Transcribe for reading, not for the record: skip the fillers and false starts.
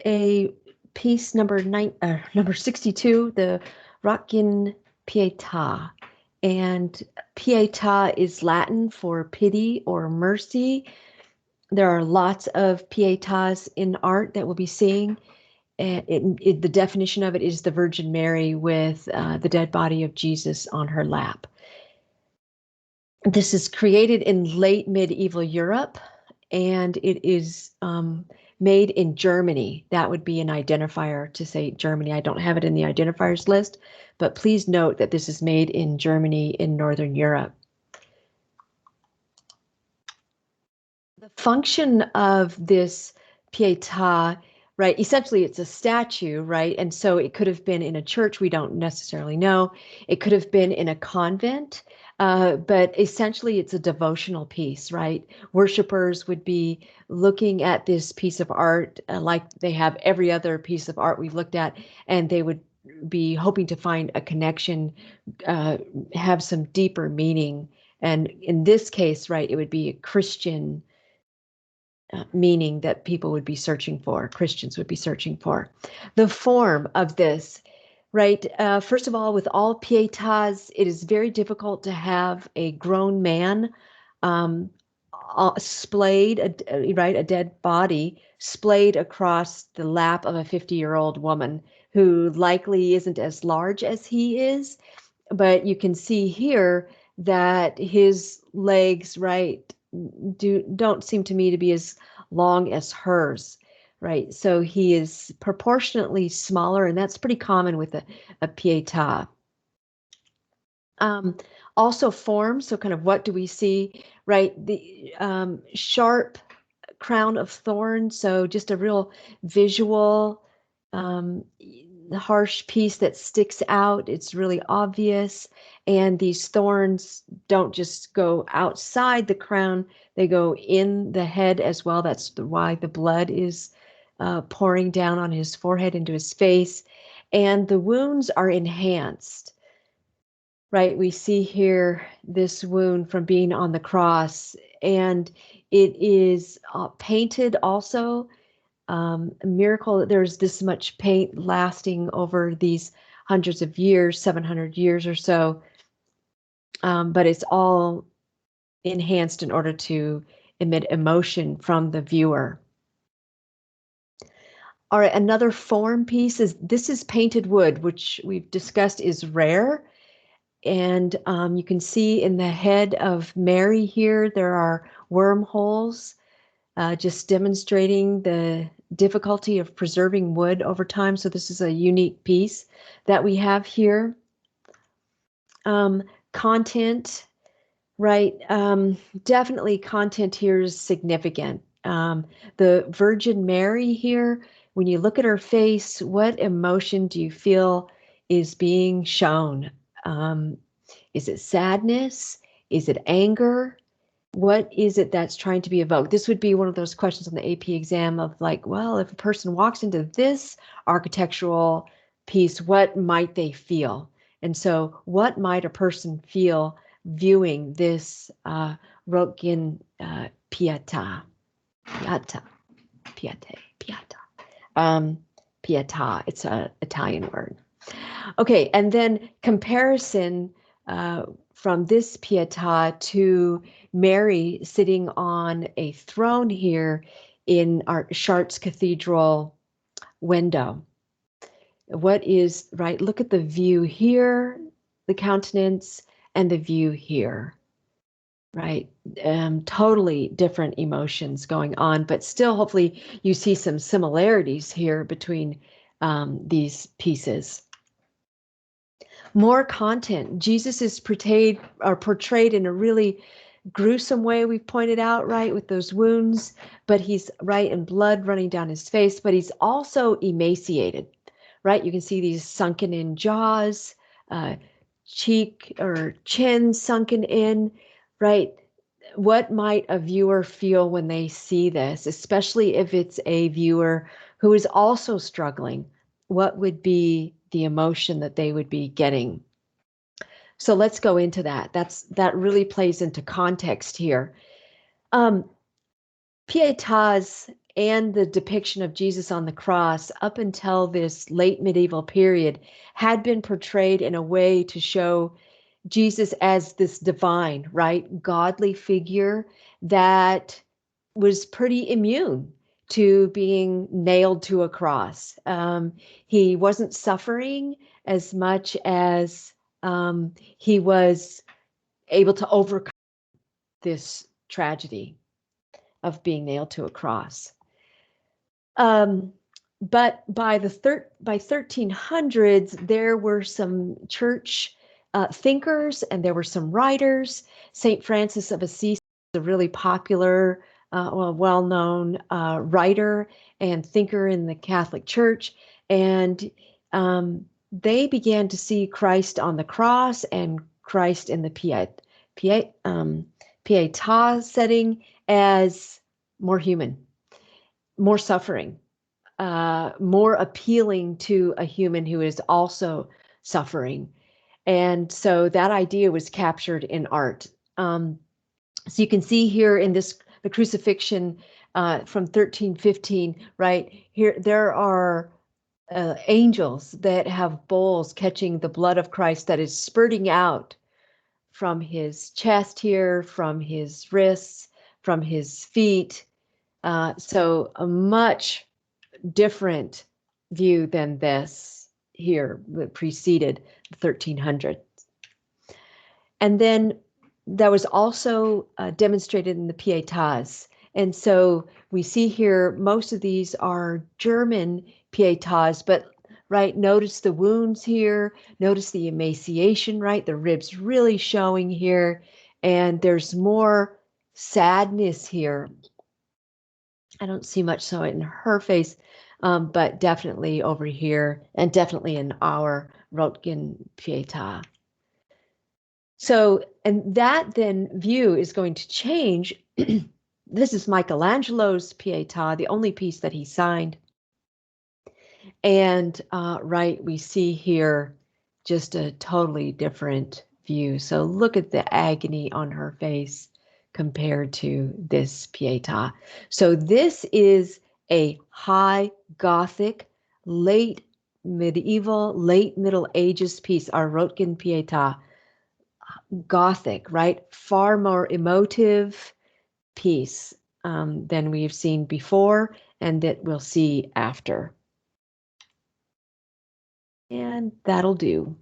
a piece number 62, the Rottgen Pieta. And Pieta is Latin for pity or mercy. There are lots of pietas in art that we'll be seeing. And the definition of it is the Virgin Mary with the dead body of Jesus on her lap. This is created in late medieval Europe, and it is made in Germany. That would be an identifier to say Germany. I don't have it in the identifiers list, but please note that this is made in Germany in Northern Europe. The function of this Pietà, right? Essentially, it's a statue, right? And so it could have been in a church. We don't necessarily know. It could have been in a convent, but essentially, it's a devotional piece, right? Worshippers would be looking at this piece of art like they have every other piece of art we've looked at, and they would be hoping to find a connection, have some deeper meaning. And in this case, right, it would be a Christian meaning that people would be searching for, Christians would be searching for. The form of this, right? First of all, with all pietas, it is very difficult to have a grown man splayed, right, a dead body splayed across the lap of a 50-year-old woman who likely isn't as large as he is. But you can see here that his legs, right, don't seem to me to be as long as hers, right? So he is proportionately smaller, and that's pretty common with a pietà. Also form, so kind of what do we see, right? The sharp crown of thorns, so just a real visual, harsh piece that sticks out. It's really obvious. And these thorns don't just go outside the crown, they go in the head as well. That's why the blood is pouring down on his forehead into his face. And the wounds are enhanced, right? We see here this wound from being on the cross, and it is painted also. A miracle that there's this much paint lasting over these hundreds of years, 700 years or so. But it's all enhanced in order to emit emotion from the viewer. All right, another form piece is this is painted wood, which we've discussed is rare. And you can see in the head of Mary here, there are wormholes, just demonstrating the difficulty of preserving wood over time. So this is a unique piece that we have here. Content, right? Definitely content here is significant. The Virgin Mary here, when you look at her face, what emotion do you feel is being shown? Is it sadness? Is it anger? What is it that's trying to be evoked? This would be one of those questions on the AP exam of like, well, if a person walks into this architectural piece, what might they feel? And so what might a person feel viewing this Rottgen Pieta? Pieta, Pieta, Pieta. Pieta, it's an Italian word. Okay, and then comparison from this Pietà to Mary sitting on a throne here in our Chartres Cathedral window. What is, right, look at the view here, the countenance, and the view here, right? Totally different emotions going on, but still hopefully you see some similarities here between these pieces. More content. Jesus is portrayed in a really gruesome way, we've pointed out, right, with those wounds, but he's right and blood running down his face, but he's also emaciated, right? You can see these sunken in jaws, cheek or chin sunken in, right? What might a viewer feel when they see this, especially if it's a viewer who is also struggling? What would be the emotion that they would be getting? So let's go into that. That really plays into context here. Pietas and the depiction of Jesus on the cross up until this late medieval period had been portrayed in a way to show Jesus as this divine, right? Godly figure that was pretty immune to being nailed to a cross. He wasn't suffering as much as he was able to overcome this tragedy of being nailed to a cross. Um, but by 1300s, there were some church thinkers and there were some writers. Saint Francis of Assisi was a really popular, well-known writer and thinker in the Catholic Church, and they began to see Christ on the cross and Christ in the Pietà setting as more human, more suffering, more appealing to a human who is also suffering. And so that idea was captured in art. So you can see here in this, the crucifixion from 1315, right? Here, there are angels that have bowls catching the blood of Christ that is spurting out from his chest here, from his wrists, from his feet. So a much different view than this here that preceded 1300. And then that was also demonstrated in the Pietas. And so we see here, most of these are German Pietas, but right, notice the wounds here, notice the emaciation, right? The ribs really showing here, and there's more sadness here. I don't see much so in her face, but definitely over here, and definitely in our Rottgen Pieta. So, and that then view is going to change. This is Michelangelo's Pieta, the only piece that he signed. And right, we see here just a totally different view. So look at the agony on her face compared to this Pieta. So this is a high Gothic, late medieval, late Middle Ages piece, our Rottgen Pieta. Gothic, right? Far more emotive piece than we've seen before and that we'll see after. And that'll do.